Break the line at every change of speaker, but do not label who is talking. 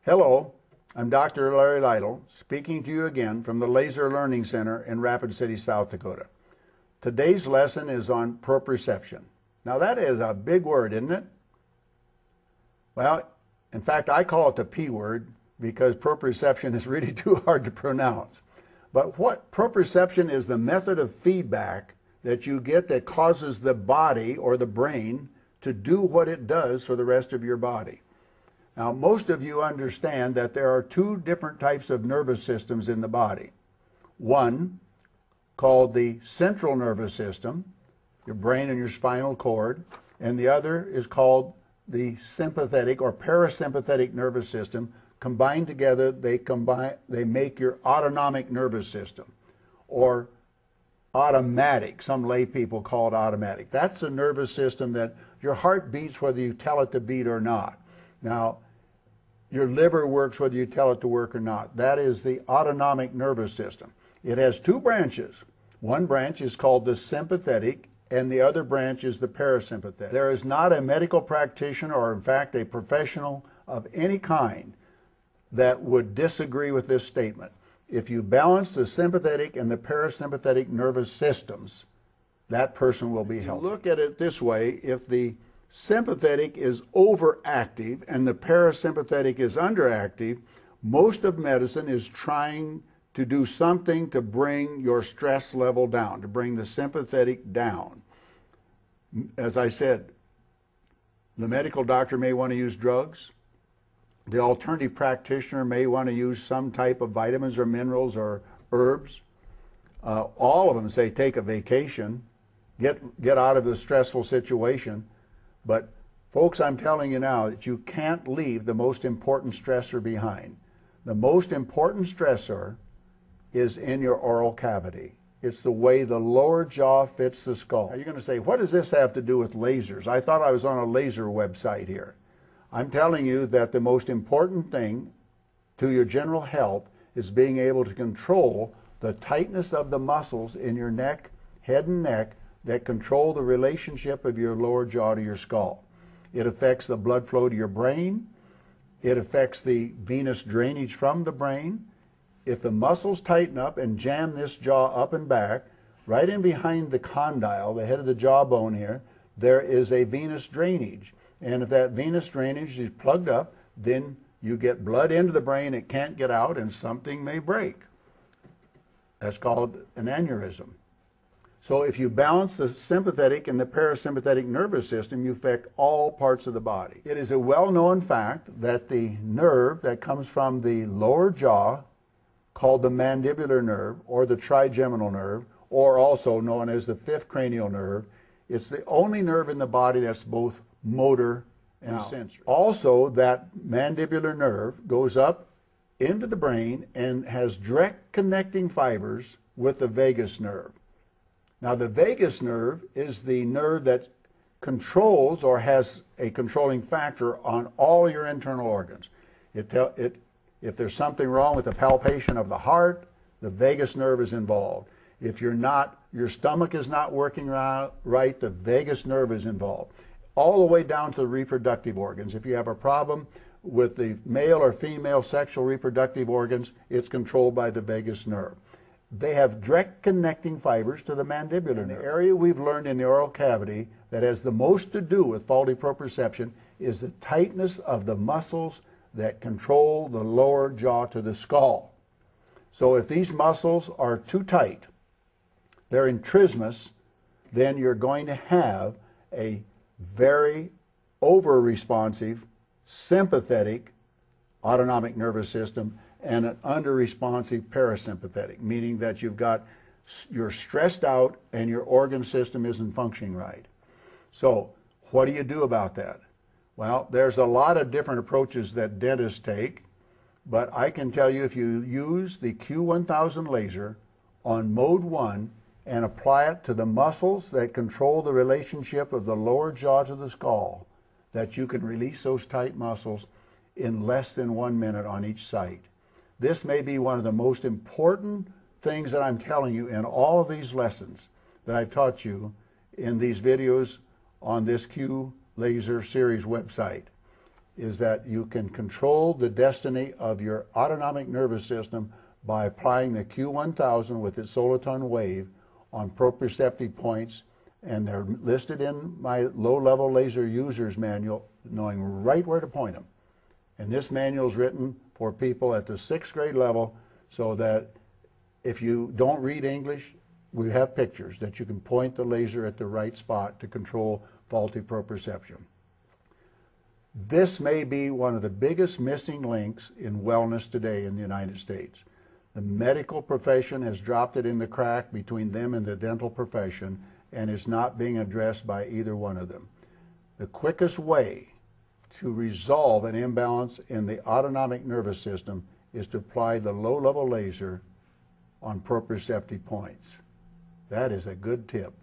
Hello, I'm Dr. Larry Lytle, speaking to you again from the Laser Learning Center in Rapid City, South Dakota. Today's lesson is on proprioception. Now that is a big word, isn't it? Well, in fact, I call it the P word because proprioception is really too hard to pronounce. But what proprioception is the method of feedback that you get that causes the body or the brain to do what it does for the rest of your body. Now, most of you understand that there are two different types of nervous systems in the body. One, called the central nervous system, your brain and your spinal cord, and the other is called the sympathetic or parasympathetic nervous system. Combined together, they make your autonomic nervous system, or automatic. Some lay people call it automatic. That's a nervous system that your heart beats whether you tell it to beat or not. Now, your liver works whether you tell it to work or not. That is the autonomic nervous system. It has two branches. One branch is called the sympathetic, and the other branch is the parasympathetic. There is not a medical practitioner, or in fact a professional of any kind, that would disagree with this statement. If you balance the sympathetic and the parasympathetic nervous systems, that person will be healthy. Look at it this way: if the sympathetic is overactive and the parasympathetic is underactive, most of medicine is trying to do something to bring your stress level down, to bring the sympathetic down. As I said, the medical doctor may want to use drugs. The alternative practitioner may want to use some type of vitamins or minerals or herbs. All of them say take a vacation, get out of the stressful situation. But folks, I'm telling you now that you can't leave the most important stressor behind. The most important stressor is in your oral cavity. It's the way the lower jaw fits the skull. Now you're going to say, what does this have to do with lasers? I thought I was on a laser website here. I'm telling you that the most important thing to your general health is being able to control the tightness of the muscles in your neck, head and neck, that control the relationship of your lower jaw to your skull. It affects the blood flow to your brain. It affects the venous drainage from the brain. If the muscles tighten up and jam this jaw up and back, right in behind the condyle, the head of the jawbone here, there is a venous drainage. And if that venous drainage is plugged up, then you get blood into the brain, it can't get out, and something may break. That's called an aneurysm. So if you balance the sympathetic and the parasympathetic nervous system, you affect all parts of the body. It is a well-known fact that the nerve that comes from the lower jaw, called the mandibular nerve or the trigeminal nerve, or also known as the fifth cranial nerve, it's the only nerve in the body that's both motor and sensory. Also, that mandibular nerve goes up into the brain and has direct connecting fibers with the vagus nerve. Now, the vagus nerve is the nerve that controls or has a controlling factor on all your internal organs. If there's something wrong with the palpation of the heart, the vagus nerve is involved. If your stomach is not working right, the vagus nerve is involved. All the way down to the reproductive organs. If you have a problem with the male or female sexual reproductive organs, it's controlled by the vagus nerve. They have direct connecting fibers to the mandibular nerve. The area we've learned in the oral cavity that has the most to do with faulty proprioception is the tightness of the muscles that control the lower jaw to the skull. So if these muscles are too tight, they're in trismus, then you're going to have a very over-responsive, sympathetic autonomic nervous system and an under-responsive parasympathetic, meaning that you're stressed out and your organ system isn't functioning right. So what do you do about that? Well, there's a lot of different approaches that dentists take, but I can tell you if you use the Q1000 laser on mode 1 and apply it to the muscles that control the relationship of the lower jaw to the skull, that you can release those tight muscles in less than 1 minute on each site. This may be one of the most important things that I'm telling you in all of these lessons that I've taught you in these videos on this Q Laser Series website. is that you can control the destiny of your autonomic nervous system by applying the Q1000 with its soliton wave on proprioceptive points, and they're listed in my low-level laser user's manual, knowing right where to point them. And this manual is written for people at the 6th grade level, so that if you don't read English, we have pictures that you can point the laser at the right spot to control faulty proprioception. This may be one of the biggest missing links in wellness today in the United States. The medical profession has dropped it in the crack between them and the dental profession, and it's not being addressed by either one of them. The quickest way to resolve an imbalance in the autonomic nervous system is to apply the low-level laser on proprioceptive points. That is a good tip.